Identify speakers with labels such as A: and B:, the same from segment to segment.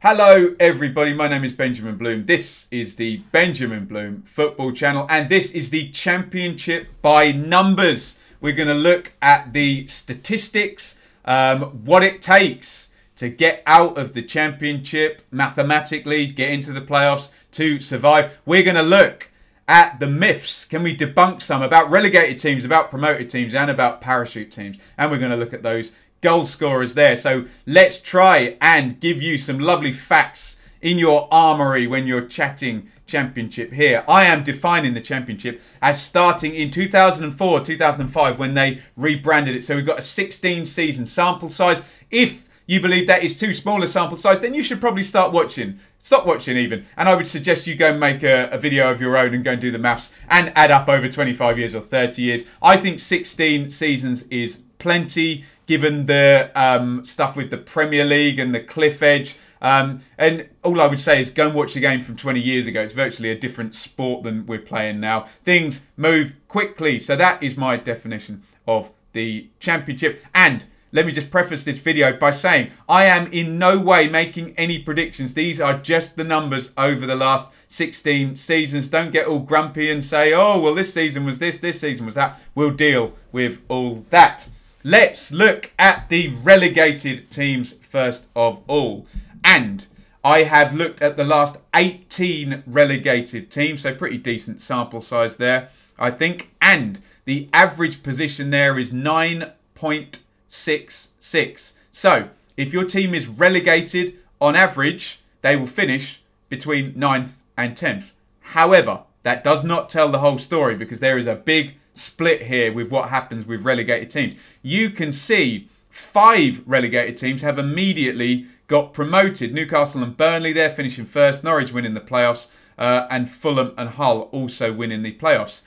A: Hello everybody, my name is Benjamin Bloom. This is the Benjamin Bloom football channel and this is the Championship by numbers. We're going to look at the statistics, what it takes to get out of the Championship mathematically, get into the playoffs, to survive. We're going to look at the myths. Can we debunk some about relegated teams, about promoted teams and about parachute teams? And we're going to look at those goal scorers there. So let's try and give you some lovely facts in your armoury when you're chatting Championship here. I am defining the Championship as starting in 2004, 2005 when they rebranded it. So we've got a 16 season sample size. If you believe that is too small a sample size, then you should probably start watching. Stop watching even. And I would suggest you go and make a video of your own and go and do the maths and add up over 25 years or 30 years. I think 16 seasons is plenty given the stuff with the Premier League and the cliff edge. And all I would say is go and watch a game from 20 years ago. It's virtually a different sport than we're playing now. Things move quickly. So that is my definition of the Championship. And let me just preface this video by saying I am in no way making any predictions. These are just the numbers over the last 16 seasons. Don't get all grumpy and say, oh, well, this season was this season was that. We'll deal with all that. Let's look at the relegated teams first of all. And I have looked at the last 18 relegated teams. So pretty decent sample size there, I think. And the average position there is 9.66. So if your team is relegated, on average, they will finish between 9th and 10th. However, that does not tell the whole story because there is a big split here with what happens with relegated teams. You can see 5 relegated teams have immediately got promoted. Newcastle and Burnley there finishing first, Norwich winning the playoffs, and Fulham and Hull also winning the playoffs.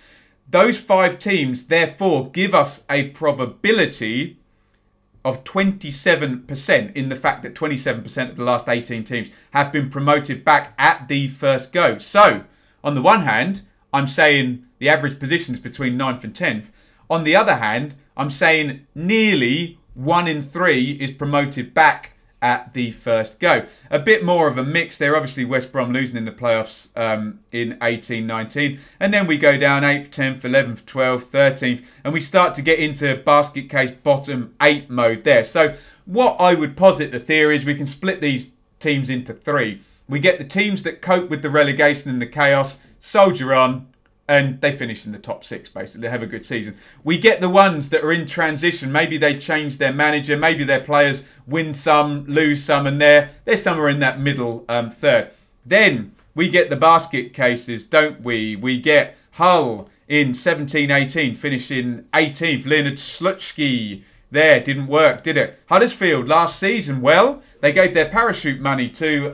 A: Those 5 teams therefore give us a probability of 27% in the fact that 27% of the last 18 teams have been promoted back at the first go. So, on the one hand, I'm saying the average position is between 9th and 10th. On the other hand, I'm saying nearly 1 in 3 is promoted back at the first go. A bit more of a mix there. Obviously, West Brom losing in the playoffs in 18-19. And then we go down 8th, 10th, 11th, 12th, 13th. And we start to get into basket case bottom 8 mode there. So what I would posit the theory is we can split these teams into 3. We get the teams that cope with the relegation and the chaos, soldier on, and they finish in the top 6, basically. They have a good season. We get the ones that are in transition. Maybe they change their manager. Maybe their players win some, lose some, and they're somewhere in that middle third. Then we get the basket cases, don't we? We get Hull in 17-18, finishing 18th. Leonard Slutsky there, didn't work, did it? Huddersfield last season, well, they gave their parachute money to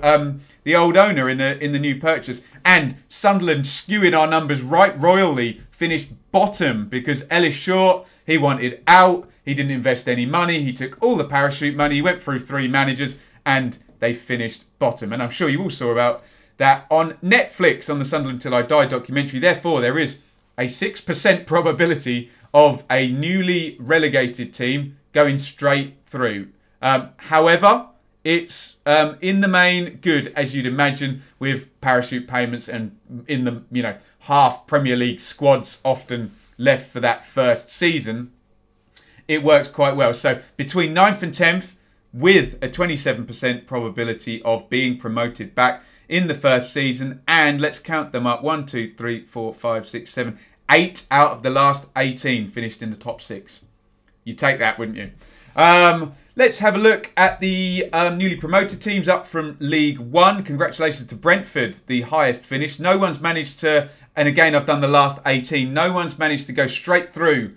A: the old owner in the new purchase. And Sunderland, skewing our numbers right royally, finished bottom because Ellis Short, he wanted out. He didn't invest any money. He took all the parachute money. He went through 3 managers and they finished bottom. And I'm sure you all saw about that on Netflix on the Sunderland Till I Die documentary. Therefore, there is a 6% probability of a newly relegated team going straight through. However, it's in the main good, as you'd imagine, with parachute payments and in the half Premier League squads often left for that first season. It works quite well. So between 9th and 10th, with a 27% probability of being promoted back in the first season, and let's count them up: 1, 2, 3, 4, 5, 6, 7, 8 out of the last 18 finished in the top 6. You'd take that, wouldn't you? Let's have a look at the newly promoted teams up from League 1. Congratulations to Brentford, the highest finish. No one's managed to, and again, I've done the last 18. No one's managed to go straight through,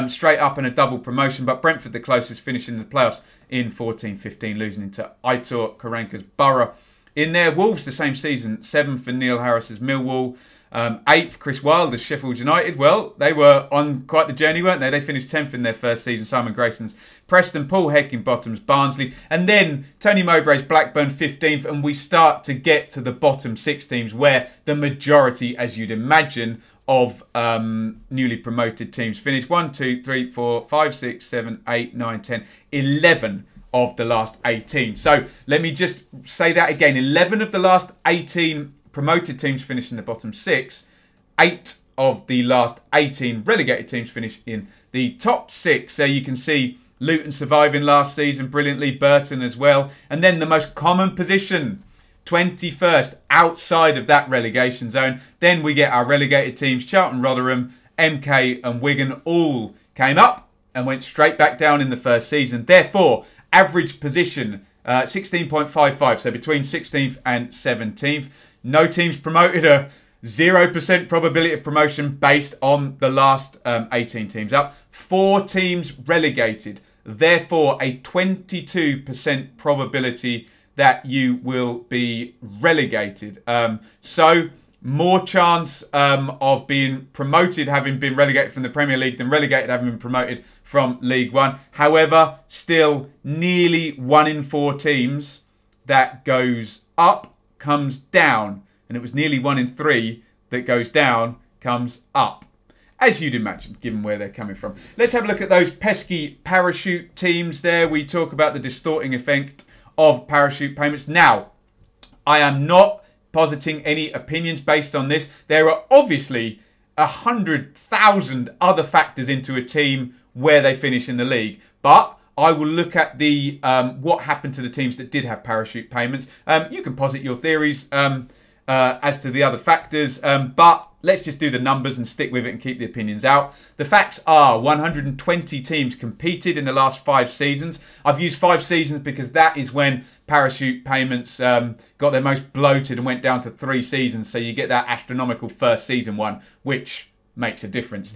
A: straight up in a double promotion. But Brentford, the closest, finishing in the playoffs in 14-15, losing into Aitor Karanka's Borough. In there, Wolves, the same season, 7th for Neil Harris's Millwall. 8th, Chris Wilder's Sheffield United. Well, they were on quite the journey, weren't they? They finished 10th in their first season. Simon Grayson's Preston, Paul Heckingbottom's Barnsley. And then Tony Mowbray's Blackburn 15th. And we start to get to the bottom 6 teams where the majority, as you'd imagine, of newly promoted teams finish. 1, 2, 3, 4, 5, 6, 7, 8, 9, 10, 11 of the last 18. So let me just say that again. 11 of the last 18 promoted teams finish in the bottom 6. 8 of the last 18 relegated teams finish in the top 6. So you can see Luton surviving last season brilliantly, Burton as well. And then the most common position, 21st, outside of that relegation zone. Then we get our relegated teams, Charlton, Rotherham, MK and Wigan all came up and went straight back down in the first season. Therefore, average position, 16.55, so between 16th and 17th. No teams promoted, a 0% probability of promotion based on the last 18 teams up. 4 teams relegated. Therefore, a 22% probability that you will be relegated. So, more chance of being promoted having been relegated from the Premier League than relegated having been promoted from League One. However, still nearly 1 in 4 teams that goes up comes down. And it was nearly 1 in 3 that goes down comes up. As you'd imagine, given where they're coming from. Let's have a look at those pesky parachute teams there. We talk about the distorting effect of parachute payments. Now, I am not positing any opinions based on this. There are obviously 100,000 other factors into a team where they finish in the league. But I will look at the what happened to the teams that did have parachute payments. You can posit your theories as to the other factors, but let's just do the numbers and stick with it and keep the opinions out. The facts are 120 teams competed in the last 5 seasons. I've used 5 seasons because that is when parachute payments got their most bloated and went down to 3 seasons. So you get that astronomical first season one, which makes a difference.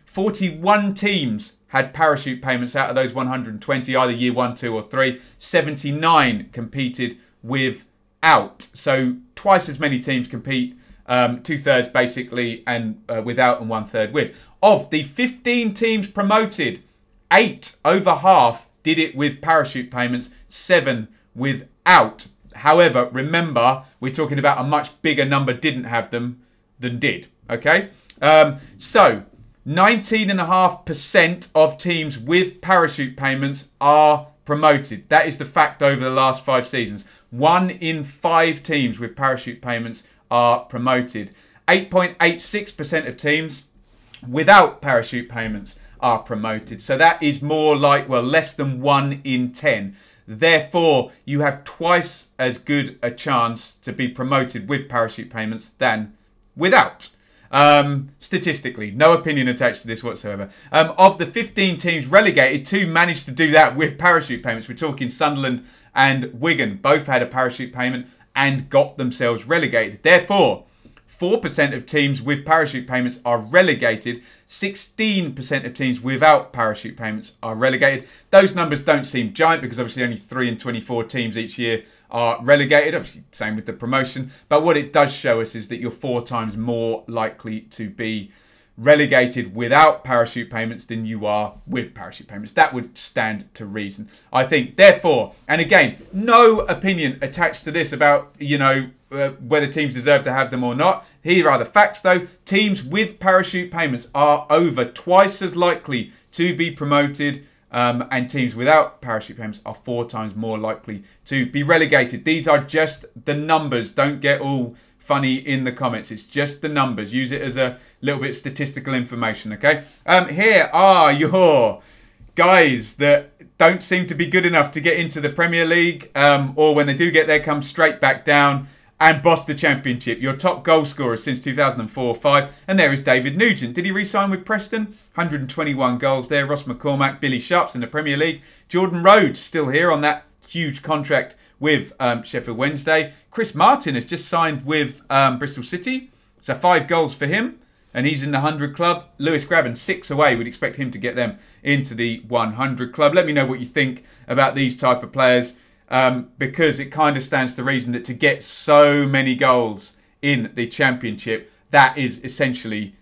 A: 41 teams had parachute payments out of those 120, either year 1, 2 or 3. 79 competed without. So twice as many teams compete, 2/3 basically, and without, and 1/3 with. Of the 15 teams promoted, 8, over half, did it with parachute payments, 7 without. However, remember, we're talking about a much bigger number didn't have them than did. Okay? So, 19.5% of teams with parachute payments are promoted. That is the fact over the last 5 seasons. 1 in 5 teams with parachute payments are promoted. 8.86% of teams without parachute payments are promoted. So that is more like, well, less than 1 in 10. Therefore, you have twice as good a chance to be promoted with parachute payments than without. Statistically, no opinion attached to this whatsoever. Of the 15 teams relegated, 2 managed to do that with parachute payments. We're talking Sunderland and Wigan. Both had a parachute payment and got themselves relegated. Therefore, 4% of teams with parachute payments are relegated. 16% of teams without parachute payments are relegated. Those numbers don't seem giant because obviously only 3 in 24 teams each year are relegated. Obviously, same with the promotion. But what it does show us is that you're 4 times more likely to be relegated without parachute payments than you are with parachute payments. That would stand to reason, I think. Therefore, and again, no opinion attached to this about, you know, whether teams deserve to have them or not. Here are the facts, though. Teams with parachute payments are over twice as likely to be promoted, and teams without parachute payments are 4 times more likely to be relegated. These are just the numbers. Don't get all funny in the comments. It's just the numbers. Use it as a little bit of statistical information, okay? Here are your guys that don't seem to be good enough to get into the Premier League, or when they do get there, come straight back down and boss the Championship. Your top goal scorer since 2004-05, and there is David Nugent. Did he re-sign with Preston? 121 goals there. Ross McCormack, Billy Sharp's in the Premier League. Jordan Rhodes still here on that huge contract with Sheffield Wednesday. Chris Martin has just signed with Bristol City. So 5 goals for him, and he's in the 100 club. Lewis Graben, 6 away. We'd expect him to get them into the 100 club. Let me know what you think about these type of players, because it kind of stands to reason that to get so many goals in the Championship, that is essentially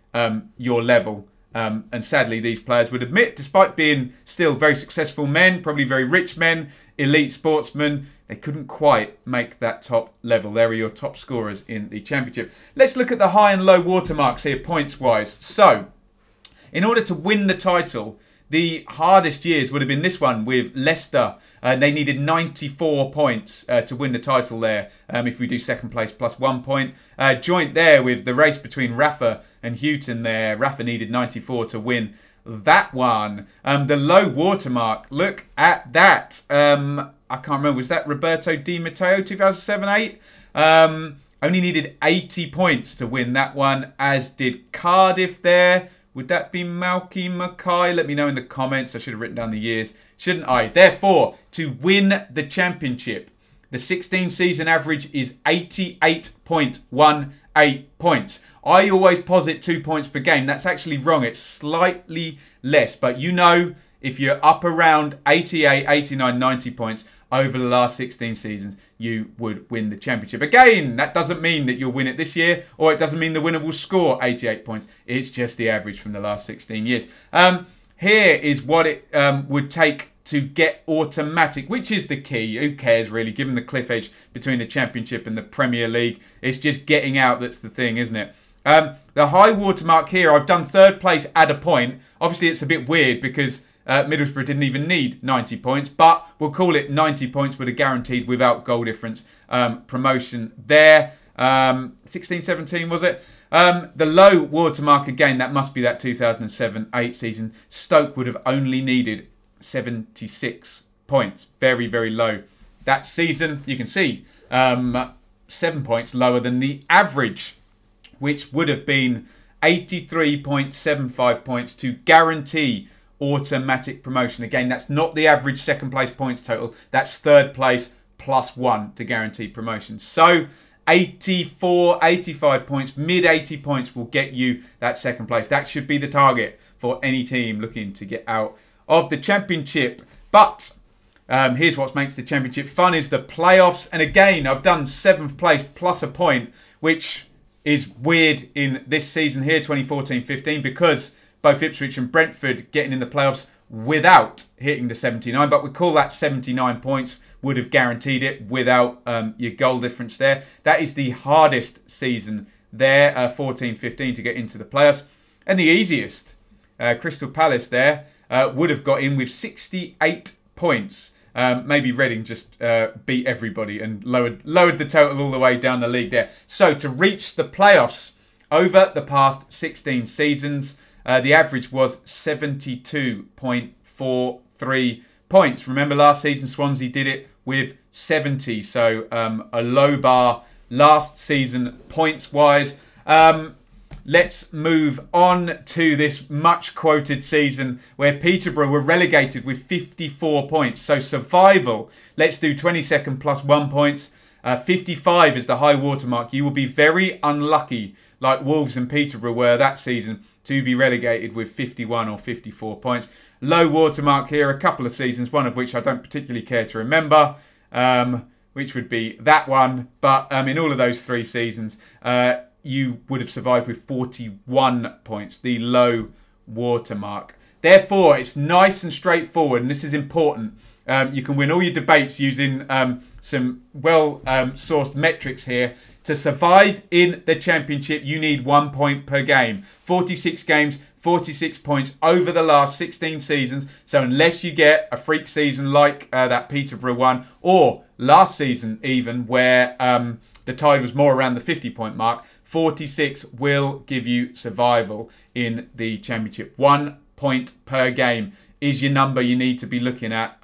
A: your level. And sadly, these players would admit, despite being still very successful men, probably very rich men, elite sportsmen, they couldn't quite make that top level. There are your top scorers in the Championship. Let's look at the high and low watermarks here, points-wise. So, in order to win the title, the hardest years would have been this one with Leicester. They needed 94 points to win the title there. If we do second place plus 1 point. Joint there with the race between Rafa and Houghton there. Rafa needed 94 to win that one. The low watermark, look at that. I can't remember, was that Roberto Di Matteo 2007-8? Only needed 80 points to win that one, as did Cardiff there. Would that be Malky Mackay? Let me know in the comments. I should have written down the years, shouldn't I? Therefore, to win the championship, the 16 season average is 88.18 points. I always posit 2 points per game. That's actually wrong. It's slightly less. But you know, if you're up around 88, 89, 90 points over the last 16 seasons, you would win the championship. Again, that doesn't mean that you'll win it this year, or it doesn't mean the winner will score 88 points. It's just the average from the last 16 years. Here is what it would take to get automatic, which is the key. Who cares really, given the cliff edge between the Championship and the Premier League? It's just getting out that's the thing, isn't it? The high watermark here, I've done third place at a point. Obviously, it's a bit weird because Middlesbrough didn't even need 90 points, but we'll call it 90 points with a guaranteed without goal difference promotion there. 16-17 was it? The low watermark, again, that must be that 2007-8 season. Stoke would have only needed 76 points. Very, very low. That season, you can see, 7 points lower than the average, which would have been 83.75 points to guarantee automatic promotion. Again, that's not the average second place points total. That's third place plus 1 to guarantee promotion. So 84, 85 points, mid 80 points will get you that second place. That should be the target for any team looking to get out of the championship. But here's what makes the championship fun is the playoffs. And again, I've done 7th place plus a point, which is weird in this season here, 2014-15, because both Ipswich and Brentford getting in the playoffs without hitting the 79. But we call that 79 points would have guaranteed it without your goal difference there. That is the hardest season there, 14-15, to get into the playoffs. And the easiest, Crystal Palace there, would have got in with 68 points. Maybe Reading just beat everybody and lowered the total all the way down the league there. So to reach the playoffs over the past 16 seasons, the average was 72.43 points. Remember last season Swansea did it with 70. So a low bar last season points-wise. Let's move on to this much quoted season where Peterborough were relegated with 54 points. So survival, let's do 22nd plus 1 points. 55 is the high watermark. You will be very unlucky, like Wolves and Peterborough were that season, to be relegated with 51 or 54 points. Low watermark here, a couple of seasons, one of which I don't particularly care to remember, which would be that one. But in all of those 3 seasons, you would have survived with 41 points, the low watermark. Therefore, it's nice and straightforward, and this is important. You can win all your debates using some well-sourced metrics here. To survive in the championship, you need 1 point per game. 46 games, 46 points over the last 16 seasons. So unless you get a freak season like that Peterborough one, or last season even, where the tide was more around the 50-point mark, 46 will give you survival in the championship. 1 point per game is your number you need to be looking at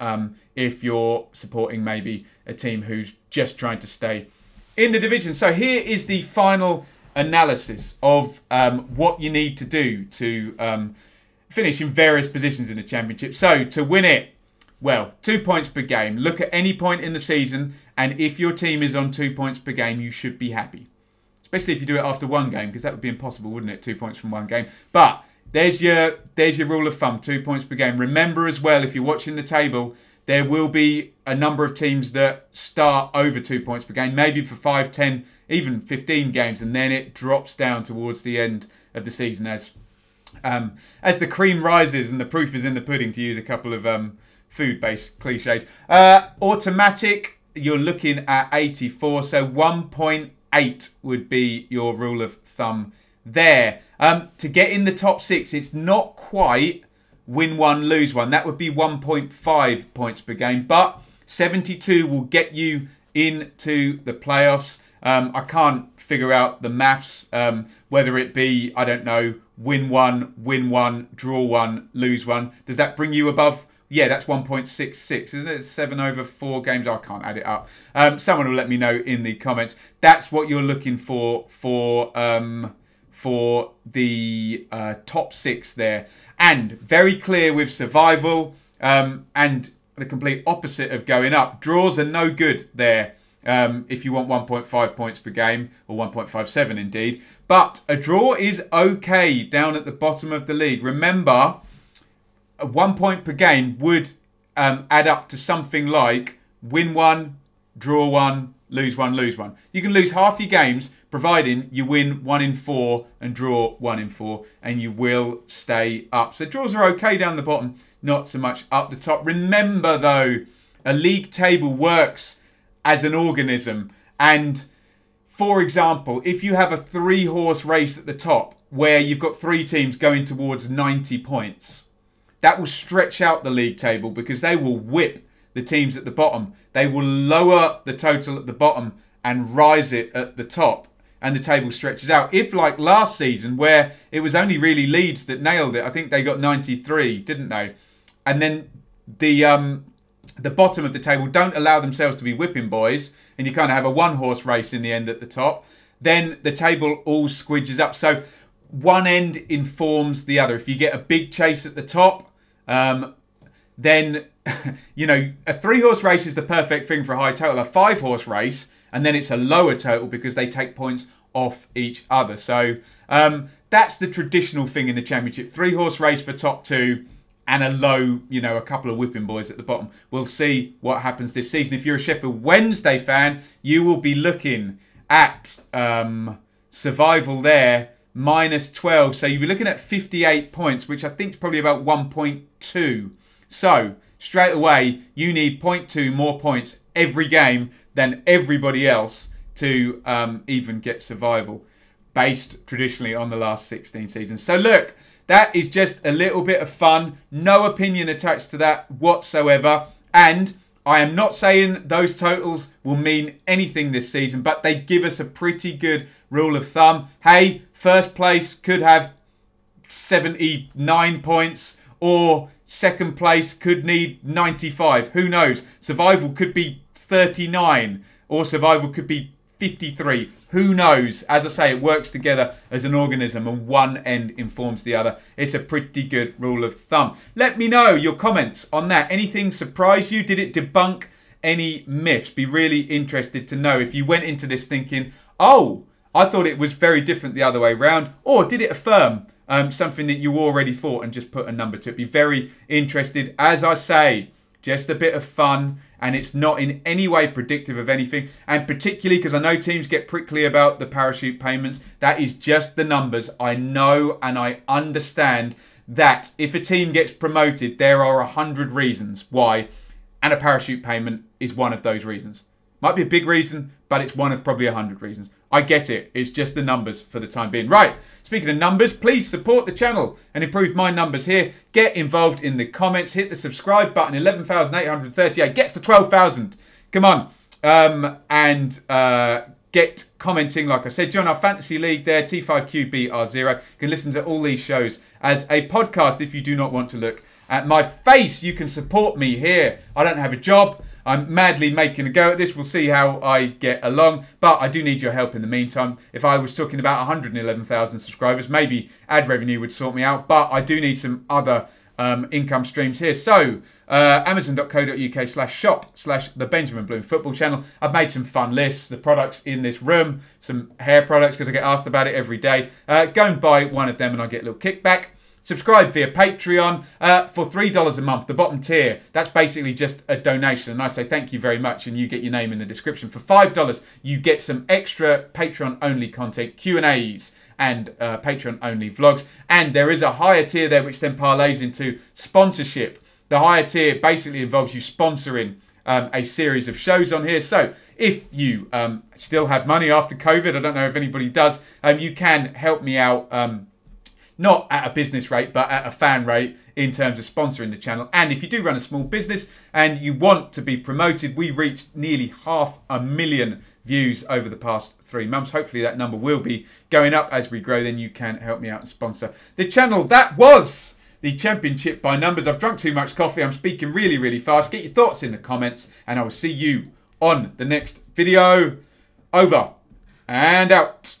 A: if you're supporting maybe a team who's just trying to stay in the division. So here is the final analysis of what you need to do to finish in various positions in the championship. So to win it, well, 2 points per game. Look at any point in the season, and if your team is on 2 points per game, you should be happy. Especially if you do it after one game, because that would be impossible, wouldn't it? 2 points from one game. But there's your rule of thumb, 2 points per game. Remember as well, if you're watching the table, there will be a number of teams that start over 2 points per game, maybe for 5, 10, even 15 games, and then it drops down towards the end of the season as the cream rises and the proof is in the pudding, to use a couple of food-based cliches. Automatic, you're looking at 84, so 1.8 would be your rule of thumb there. To get in the top 6, it's not quite win 1, lose 1. That would be 1.5 points per game. But 72 will get you into the playoffs. I can't figure out the maths, whether it be, I don't know, win 1, draw 1, lose 1. Does that bring you above? Yeah, that's 1.66, isn't it? 7 over 4 games. I can't add it up. Someone will let me know in the comments. That's what you're looking for the top 6 there. And very clear with survival, and the complete opposite of going up. Draws are no good there if you want 1.5 points per game, or 1.57 indeed. But a draw is okay down at the bottom of the league. Remember, 1 point per game would add up to something like win 1, draw 1, lose 1, lose 1. You can lose half your games providing you win 1 in 4 and draw 1 in 4, and you will stay up. So draws are okay down the bottom, not so much up the top. Remember though, a league table works as an organism, and for example, if you have a 3-horse race at the top where you've got 3 teams going towards 90 points, that will stretch out the league table because they will whip the teams at the bottom. They will lower the total at the bottom and rise it at the top, and the table stretches out. If like last season, where it was only really Leeds that nailed it, I think they got 93, didn't they? And then the bottom of the table don't allow themselves to be whipping boys, and you kind of have a 1-horse race in the end at the top, then the table all squidges up. So one end informs the other. If you get a big chase at the top, then, you know, a 3-horse race is the perfect thing for a high total. A 5-horse race, and then it's a lower total because they take points off each other. So that's the traditional thing in the Championship. 3-horse race for top 2 and a low, you know, a couple of whipping boys at the bottom. We'll see what happens this season. If you're a Sheffield Wednesday fan, you will be looking at survival there, -12. So you'll be looking at 58 points, which I think is probably about 1.2. So straight away, you need 0.2 more points every game than everybody else to even get survival, based traditionally on the last 16 seasons. So look, that is just a little bit of fun. No opinion attached to that whatsoever. And I am not saying those totals will mean anything this season, but they give us a pretty good rule of thumb. Hey, first place could have 79 points, or second place could need 95. Who knows? Survival could be 39, or survival could be 53. Who knows? As I say, it works together as an organism, and one end informs the other. It's a pretty good rule of thumb. Let me know your comments on that. Anything surprise you? Did it debunk any myths? Be really interested to know if you went into this thinking, oh, I thought it was very different the other way around, or did it affirm something that you already thought and just put a number to it? Be very interested. As I say, just a bit of fun, and it's not in any way predictive of anything. And particularly because I know teams get prickly about the parachute payments, that is just the numbers. I know and I understand that if a team gets promoted, there are 100 reasons why, and a parachute payment is one of those reasons. Might be a big reason, but it's one of probably 100 reasons. I get it. It's just the numbers for the time being. Right. Speaking of numbers, please support the channel and improve my numbers here. Get involved in the comments. Hit the subscribe button. 11,838 gets to 12,000. Come on. Get commenting, like I said. Join our fantasy league there, T5QBR0. You can listen to all these shows as a podcast if you do not want to look at my face. You can support me here. I don't have a job. I'm madly making a go at this. We'll see how I get along. But I do need your help in the meantime. If I was talking about 111,000 subscribers, maybe ad revenue would sort me out. But I do need some other income streams here. So, amazon.co.uk/shop/the Benjamin Bloom Football Channel. I've made some fun lists. The products in this room. Some hair products because I get asked about it every day. Go and buy one of them and I get a little kickback. Subscribe via Patreon for $3 a month, the bottom tier. That's basically just a donation. And I say thank you very much, and you get your name in the description. For $5, you get some extra Patreon-only content, Q&As, and Patreon-only vlogs. And there is a higher tier there, which then parlays into sponsorship. The higher tier basically involves you sponsoring a series of shows on here. So if you still have money after COVID, I don't know if anybody does, you can help me out not at a business rate, but at a fan rate in terms of sponsoring the channel. And if you do run a small business and you want to be promoted, we reached nearly 500,000 views over the past 3 months. Hopefully that number will be going up as we grow. Then you can help me out and sponsor the channel. That was the championship by numbers. I've drunk too much coffee. I'm speaking really, really fast. Get your thoughts in the comments and I will see you on the next video. Over and out.